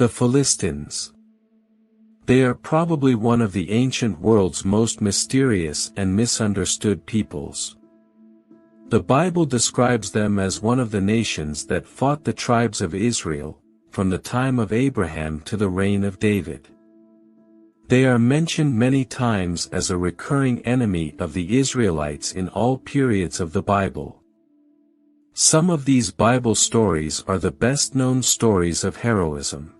The Philistines. They are probably one of the ancient world's most mysterious and misunderstood peoples. The Bible describes them as one of the nations that fought the tribes of Israel, from the time of Abraham to the reign of David. They are mentioned many times as a recurring enemy of the Israelites in all periods of the Bible. Some of these Bible stories are the best-known stories of heroism.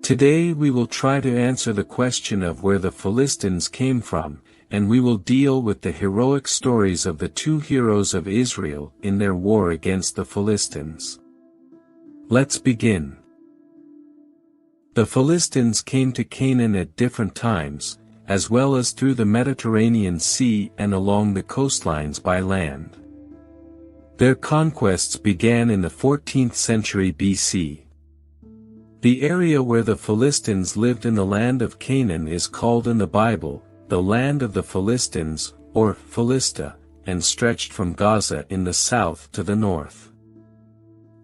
Today we will try to answer the question of where the Philistines came from, and we will deal with the heroic stories of the two heroes of Israel in their war against the Philistines. Let's begin. The Philistines came to Canaan at different times, as well as through the Mediterranean Sea and along the coastlines by land. Their conquests began in the 14th century BC. The area where the Philistines lived in the land of Canaan is called in the Bible, the land of the Philistines, or Philistia, and stretched from Gaza in the south to the north.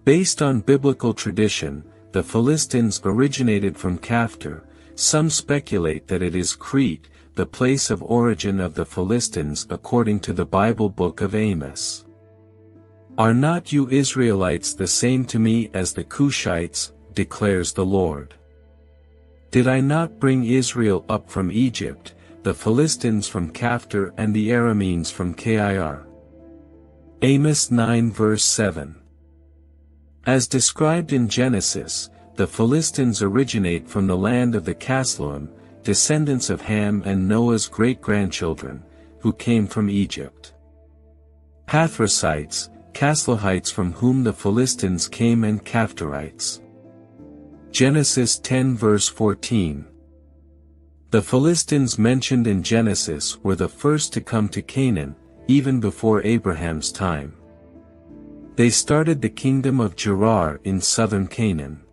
Based on biblical tradition, the Philistines originated from Kaftor. Some speculate that it is Crete, the place of origin of the Philistines according to the Bible book of Amos. Are not you Israelites the same to me as the Cushites, declares the Lord. Did I not bring Israel up from Egypt, the Philistines from Kaftor and the Arameans from Kir? Amos 9 verse 7. As described in Genesis, the Philistines originate from the land of the Casluhim, descendants of Ham and Noah's great-grandchildren, who came from Egypt. Pathrusites, Casluhites from whom the Philistines came and Kaftorites. Genesis 10 verse 14. The Philistines mentioned in Genesis were the first to come to Canaan, even before Abraham's time. They started the kingdom of Gerar in southern Canaan.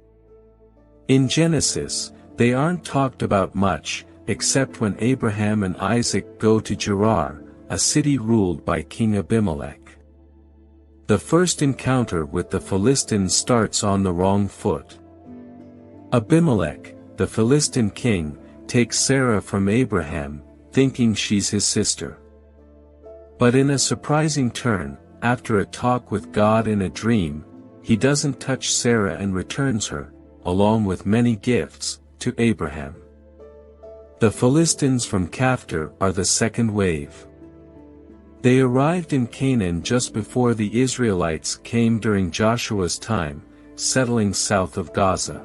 In Genesis, they aren't talked about much, except when Abraham and Isaac go to Gerar, a city ruled by King Abimelech. The first encounter with the Philistines starts on the wrong foot. Abimelech, the Philistine king, takes Sarah from Abraham, thinking she's his sister. But in a surprising turn, after a talk with God in a dream, he doesn't touch Sarah and returns her, along with many gifts, to Abraham. The Philistines from Kaftor are the second wave. They arrived in Canaan just before the Israelites came during Joshua's time, settling south of Gaza.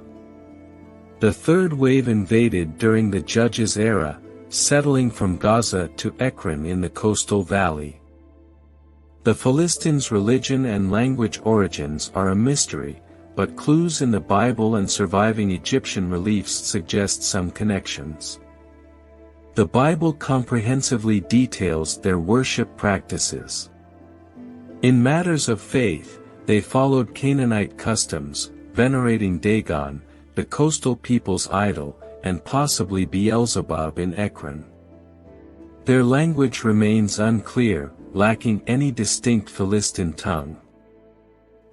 The third wave invaded during the Judges era, settling from Gaza to Ekron in the coastal valley. The Philistines' religion and language origins are a mystery, but clues in the Bible and surviving Egyptian reliefs suggest some connections. The Bible comprehensively details their worship practices. In matters of faith, they followed Canaanite customs, venerating Dagon, the coastal people's idol, and possibly Beelzebub in Ekron. Their language remains unclear, lacking any distinct Philistine tongue.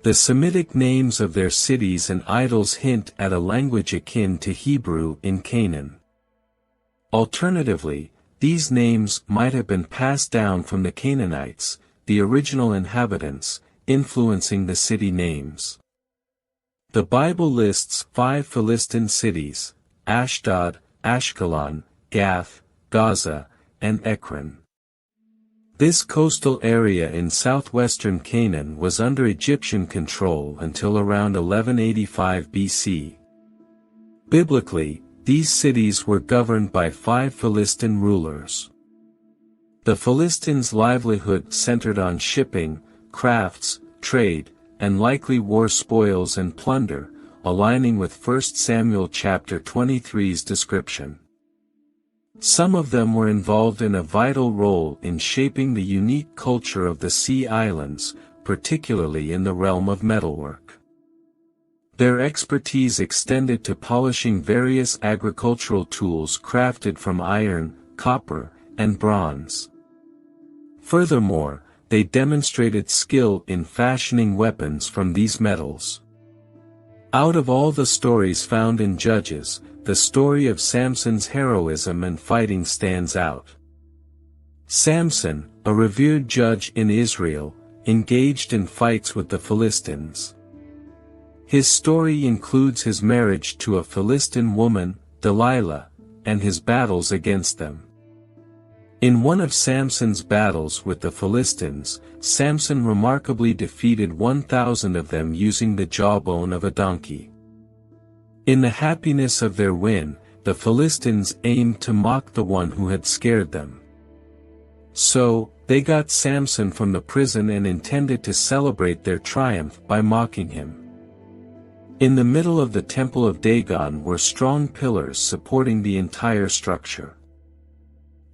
The Semitic names of their cities and idols hint at a language akin to Hebrew in Canaan. Alternatively, these names might have been passed down from the Canaanites, the original inhabitants, influencing the city names. The Bible lists 5 Philistine cities: Ashdod, Ashkelon, Gath, Gaza, and Ekron. This coastal area in southwestern Canaan was under Egyptian control until around 1185 BC. Biblically, these cities were governed by 5 Philistine rulers. The Philistines' livelihood centered on shipping, crafts, trade, and likely war spoils and plunder, aligning with 1 Samuel chapter 23's description. Some of them were involved in a vital role in shaping the unique culture of the Sea Islands, particularly in the realm of metalwork. Their expertise extended to polishing various agricultural tools crafted from iron, copper, and bronze. Furthermore, they demonstrated skill in fashioning weapons from these metals. Out of all the stories found in Judges, the story of Samson's heroism and fighting stands out. Samson, a revered judge in Israel, engaged in fights with the Philistines. His story includes his marriage to a Philistine woman, Delilah, and his battles against them. In one of Samson's battles with the Philistines, Samson remarkably defeated 1,000 of them using the jawbone of a donkey. In the happiness of their win, the Philistines aimed to mock the one who had scared them. So, they got Samson from the prison and intended to celebrate their triumph by mocking him. In the middle of the temple of Dagon were strong pillars supporting the entire structure.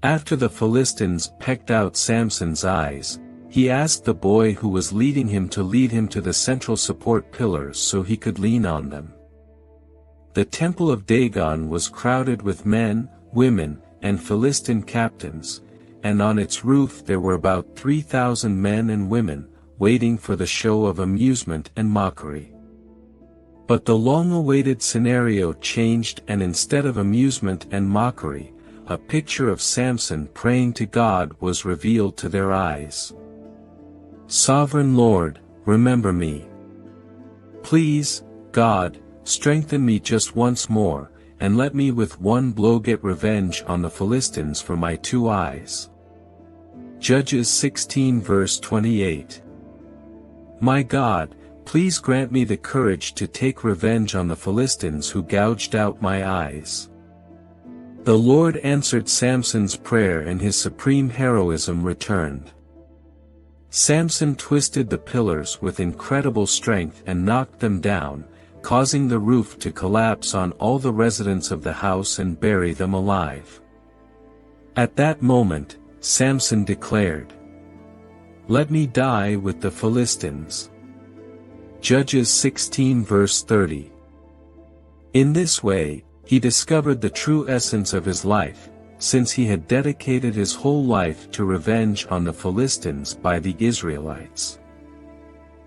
After the Philistines pecked out Samson's eyes, he asked the boy who was leading him to lead him to the central support pillars so he could lean on them. The temple of Dagon was crowded with men, women, and Philistine captains, and on its roof there were about 3,000 men and women, waiting for the show of amusement and mockery. But the long-awaited scenario changed, and instead of amusement and mockery, a picture of Samson praying to God was revealed to their eyes. Sovereign Lord, remember me. Please, God, strengthen me just once more, and let me with one blow get revenge on the Philistines for my 2 eyes. Judges 16 verse 28. My God, please grant me the courage to take revenge on the Philistines who gouged out my eyes. The Lord answered Samson's prayer and his supreme heroism returned. Samson twisted the pillars with incredible strength and knocked them down, causing the roof to collapse on all the residents of the house and bury them alive. At that moment, Samson declared, "Let me die with the Philistines." Judges 16 verse 30. In this way, he discovered the true essence of his life, since he had dedicated his whole life to revenge on the Philistines by the Israelites.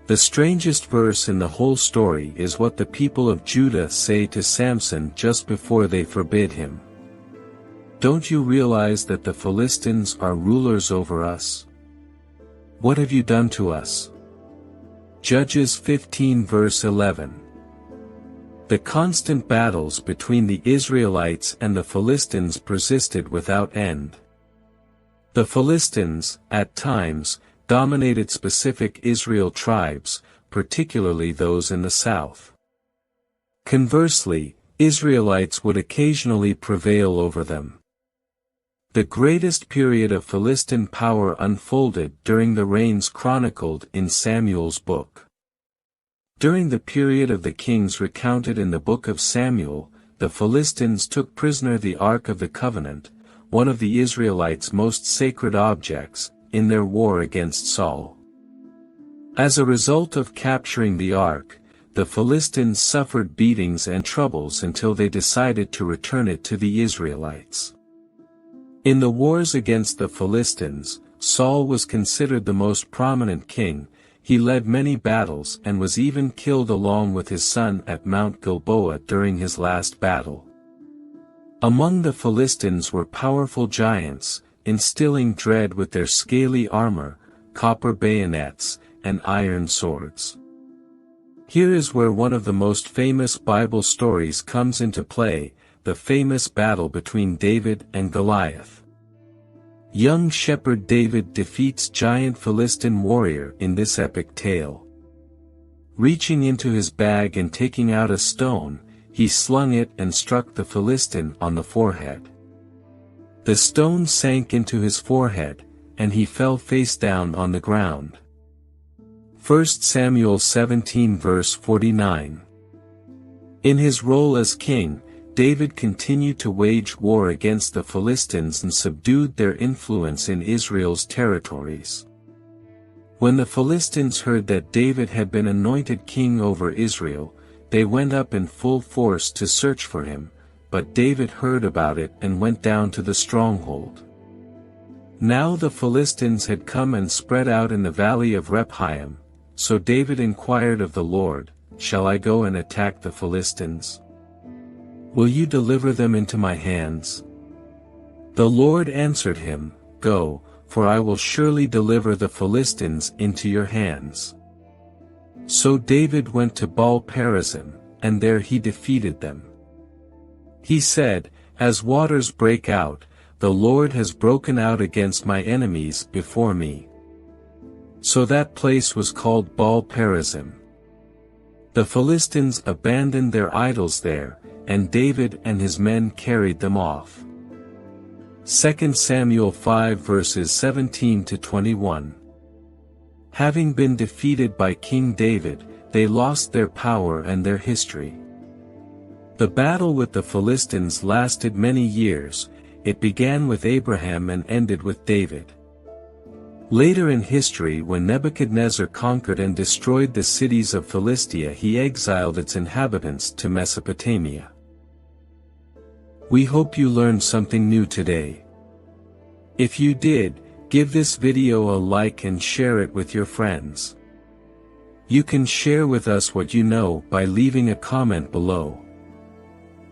The strangest verse in the whole story is what the people of Judah say to Samson just before they forbid him. Don't you realize that the Philistines are rulers over us? What have you done to us? Judges 15 verse 11. The constant battles between the Israelites and the Philistines persisted without end. The Philistines, at times, dominated specific Israel tribes, particularly those in the south. Conversely, Israelites would occasionally prevail over them. The greatest period of Philistine power unfolded during the reigns chronicled in Samuel's book. During the period of the kings recounted in the book of Samuel, the Philistines took prisoner the Ark of the Covenant, one of the Israelites' most sacred objects, in their war against Saul. As a result of capturing the Ark, the Philistines suffered beatings and troubles until they decided to return it to the Israelites. In the wars against the Philistines, Saul was considered the most prominent king. He led many battles and was even killed along with his son at Mount Gilboa during his last battle. Among the Philistines were powerful giants, instilling dread with their scaly armor, copper bayonets, and iron swords. Here is where one of the most famous Bible stories comes into play, the famous battle between David and Goliath. Young shepherd David defeats giant Philistine warrior in this epic tale. Reaching into his bag and taking out a stone, he slung it and struck the Philistine on the forehead. The stone sank into his forehead, and he fell face down on the ground. 1 Samuel 17 verse 49. In his role as king, David continued to wage war against the Philistines and subdued their influence in Israel's territories. When the Philistines heard that David had been anointed king over Israel, they went up in full force to search for him, but David heard about it and went down to the stronghold. Now the Philistines had come and spread out in the valley of Rephaim, so David inquired of the Lord, shall I go and attack the Philistines? Will you deliver them into my hands? The Lord answered him, Go, for I will surely deliver the Philistines into your hands. So David went to Baal-perazim, and there he defeated them. He said, As waters break out, the Lord has broken out against my enemies before me. So that place was called Baal-perazim. The Philistines abandoned their idols there, and David and his men carried them off. 2 Samuel 5 verses 17 to 21. Having been defeated by King David, they lost their power and their history. The battle with the Philistines lasted many years. It began with Abraham and ended with David. Later in history, when Nebuchadnezzar conquered and destroyed the cities of Philistia, he exiled its inhabitants to Mesopotamia. We hope you learned something new today. If you did, give this video a like and share it with your friends. You can share with us what you know by leaving a comment below.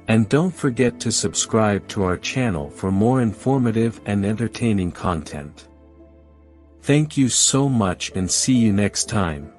And don't forget to subscribe to our channel for more informative and entertaining content. Thank you so much and see you next time.